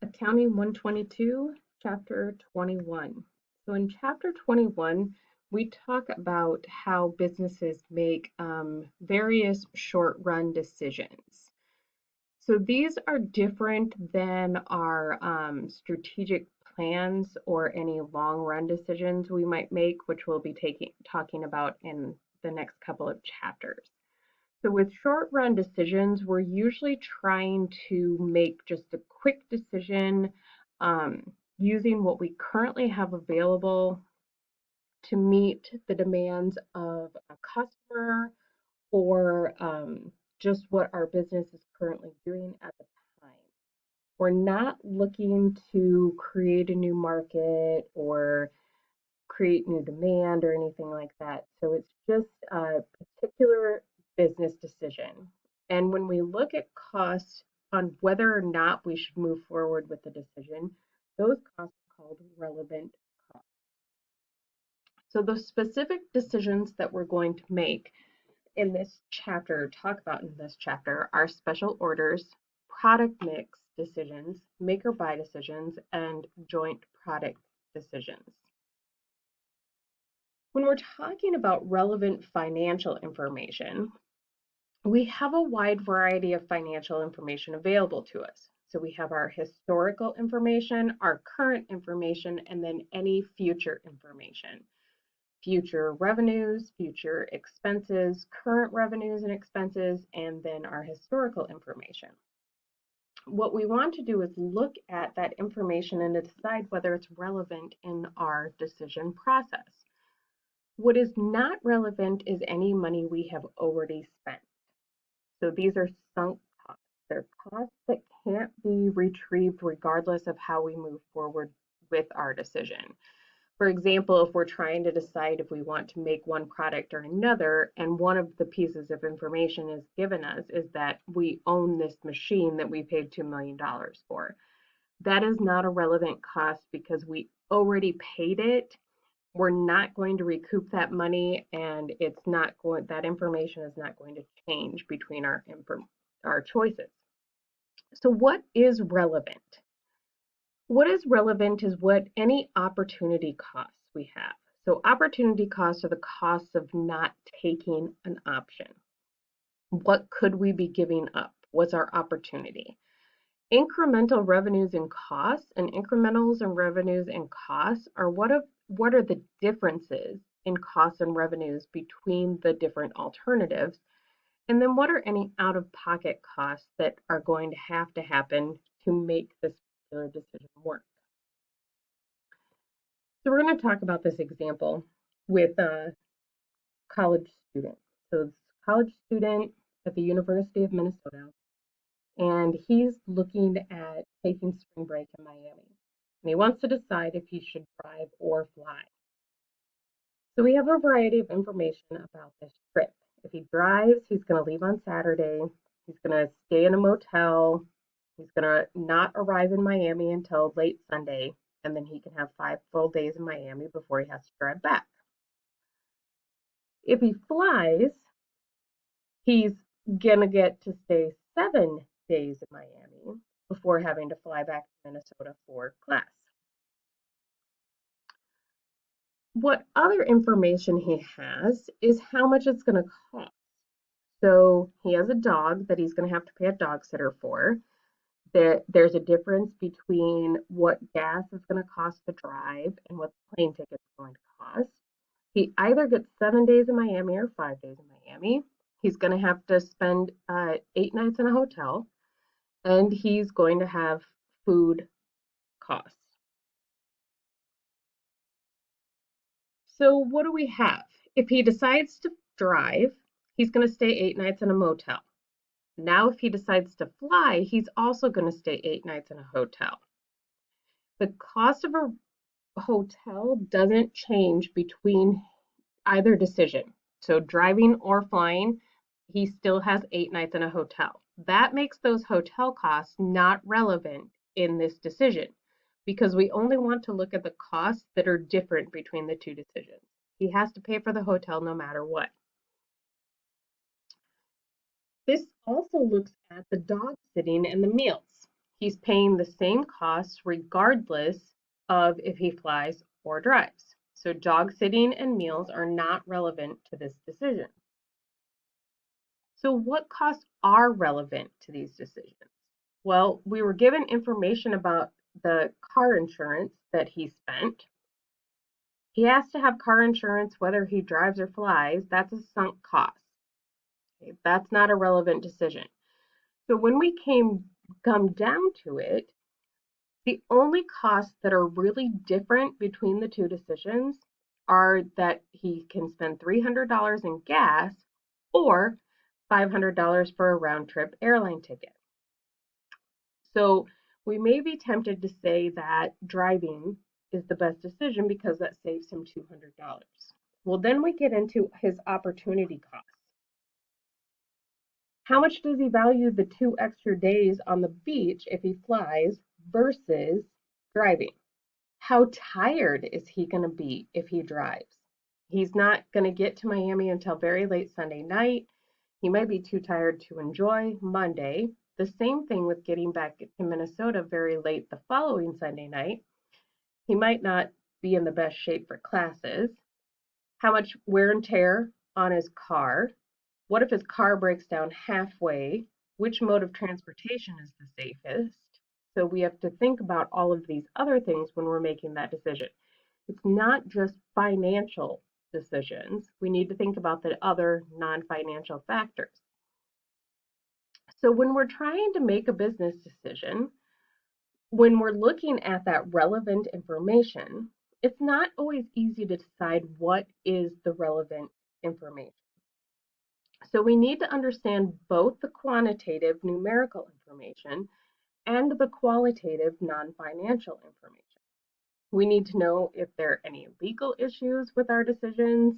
Accounting 122, Chapter 21. So in Chapter 21, we talk about how businesses make various short-run decisions. So these are different than our strategic plans or any long-run decisions we might make, which we'll be talking about in the next couple of chapters. So with short run decisions, we're usually trying to make just a quick decision using what we currently have available to meet the demands of a customer or just what our business is currently doing at the time. We're not looking to create a new market or create new demand or anything like that. So it's just a particular business decision. And when we look at costs on whether or not we should move forward with the decision, those costs are called relevant costs. So the specific decisions that we're going to make in this chapter, talk about in this chapter, are special orders, product mix decisions, make or buy decisions, and joint product decisions. When we're talking about relevant financial information, we have a wide variety of financial information available to us. So we have our historical information, our current information, and then any future information. Future revenues, future expenses, current revenues and expenses, and then our historical information. What we want to do is look at that information and decide whether it's relevant in our decision process. What is not relevant is any money we have already spent. So these are sunk costs. They're costs that can't be retrieved regardless of how we move forward with our decision. For example, if we're trying to decide if we want to make one product or another, and one of the pieces of information is given us is that we own this machine that we paid $2 million for. That is not a relevant cost because we already paid it. We're not going to recoup that money, and it's not going, that information is not going to change between our choices. So what is relevant? What is relevant is what any opportunity costs we have. So opportunity costs are the costs of not taking an option. What could we be giving up? What's our opportunity? Incremental revenues and costs, and incrementals and revenues and costs are what are the differences in costs and revenues between the different alternatives? And then what are any out-of-pocket costs that are going to happen to make this particular decision work? So we're going to talk about this example with a college student. So it's a college student at the University of Minnesota, and he's looking at taking spring break in Miami. And he wants to decide if he should drive or fly. So we have a variety of information about this trip. If he drives, he's going to leave on Saturday. He's going to stay in a motel. He's going to not arrive in Miami until late Sunday, and then he can have 5 full days in Miami before he has to drive back. If he flies, he's going to get to stay 7 days in Miami before having to fly back to Minnesota for class. What other information he has is how much it's going to cost. So he has a dog that he's going to have to pay a dog sitter for. There's a difference between what gas is going to cost to drive and what the plane ticket is going to cost. He either gets 7 days in Miami or 5 days in Miami. He's going to have to spend 8 nights in a hotel, and he's going to have food costs. So what do we have? If he decides to drive, he's going to stay 8 nights in a motel. Now, if he decides to fly, he's also going to stay 8 nights in a hotel. The cost of a hotel doesn't change between either decision. So driving or flying, he still has 8 nights in a hotel. That makes those hotel costs not relevant in this decision because we only want to look at the costs that are different between the two decisions. He has to pay for the hotel no matter what. This also looks at the dog sitting and the meals. He's paying the same costs regardless of if he flies or drives. So dog sitting and meals are not relevant to this decision. So what costs are relevant to these decisions? Well, we were given information about the car insurance that he spent. He has to have car insurance whether he drives or flies. That's a sunk cost. Okay, that's not a relevant decision. So when we come down to it, the only costs that are really different between the two decisions are that he can spend $300 in gas or $500 for a round trip airline ticket. So we may be tempted to say that driving is the best decision because that saves him $200. Well, then we get into his opportunity cost. How much does he value the 2 extra days on the beach if he flies versus driving? How tired is he going to be if he drives? He's not going to get to Miami until very late Sunday night. He might be too tired to enjoy Monday. The same thing with getting back to Minnesota very late the following Sunday night. He might not be in the best shape for classes. How much wear and tear on his car? What if his car breaks down halfway? Which mode of transportation is the safest? So we have to think about all of these other things when we're making that decision. It's not just financial decisions. We need to think about the other non-financial factors. So when we're trying to make a business decision, when we're looking at that relevant information, it's not always easy to decide what is the relevant information. So we need to understand both the quantitative numerical information and the qualitative non-financial information. We need to know if there are any legal issues with our decisions,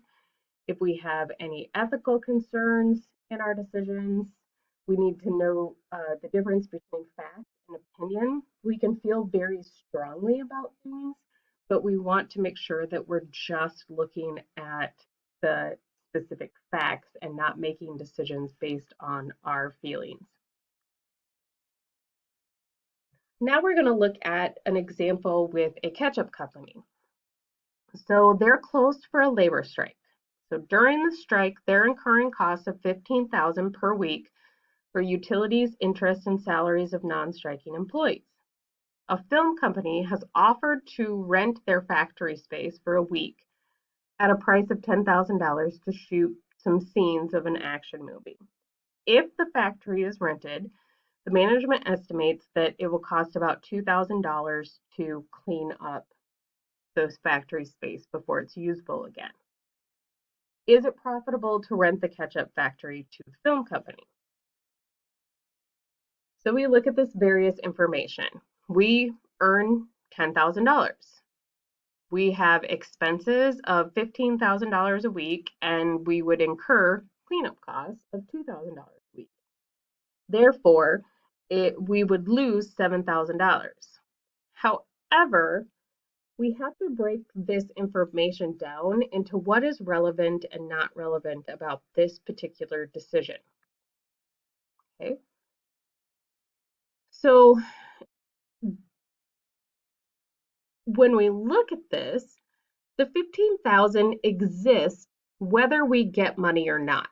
if we have any ethical concerns in our decisions. We need to know the difference between fact and opinion. We can feel very strongly about things, but we want to make sure that we're just looking at the specific facts and not making decisions based on our feelings. Now we're going to look at an example with a ketchup company. So they're closed for a labor strike. So during the strike, they're incurring costs of $15,000 per week for utilities, interest, and salaries of non-striking employees. A film company has offered to rent their factory space for a week at a price of $10,000 to shoot some scenes of an action movie. If the factory is rented, the management estimates that it will cost about $2,000 to clean up those factory space before it's usable again. Is it profitable to rent the ketchup factory to the film company? So we look at this various information. We earn $10,000. We have expenses of $15,000 a week, and we would incur cleanup costs of $2,000 a week. Therefore, we would lose $7,000. However, we have to break this information down into what is relevant and not relevant about this particular decision. Okay. So when we look at this, the 15,000 exists whether we get money or not.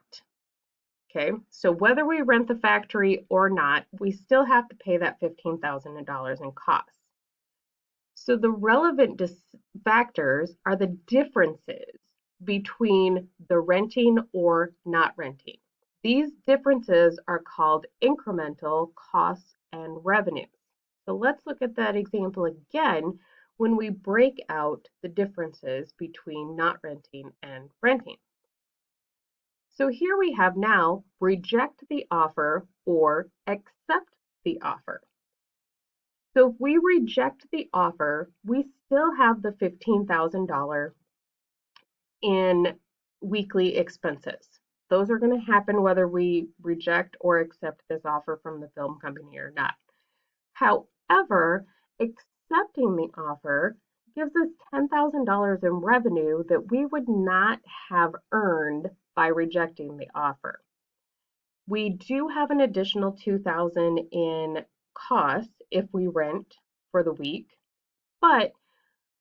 Okay, so whether we rent the factory or not, we still have to pay that $15,000 in costs. So the relevant factors are the differences between the renting or not renting. These differences are called incremental costs and revenues. So let's look at that example again when we break out the differences between not renting and renting. So here we have now reject the offer or accept the offer. So if we reject the offer, we still have the $15,000 in weekly expenses. Those are going to happen whether we reject or accept this offer from the film company or not. However, accepting the offer gives us $10,000 in revenue that we would not have earned by rejecting the offer. We do have an additional $2,000 in costs if we rent for the week, but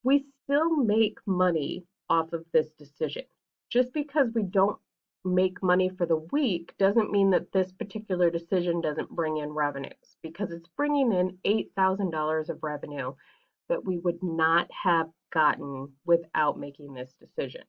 we still make money off of this decision. Just because we don't make money for the week doesn't mean that this particular decision doesn't bring in revenues, because it's bringing in $8,000 of revenue that we would not have gotten without making this decision.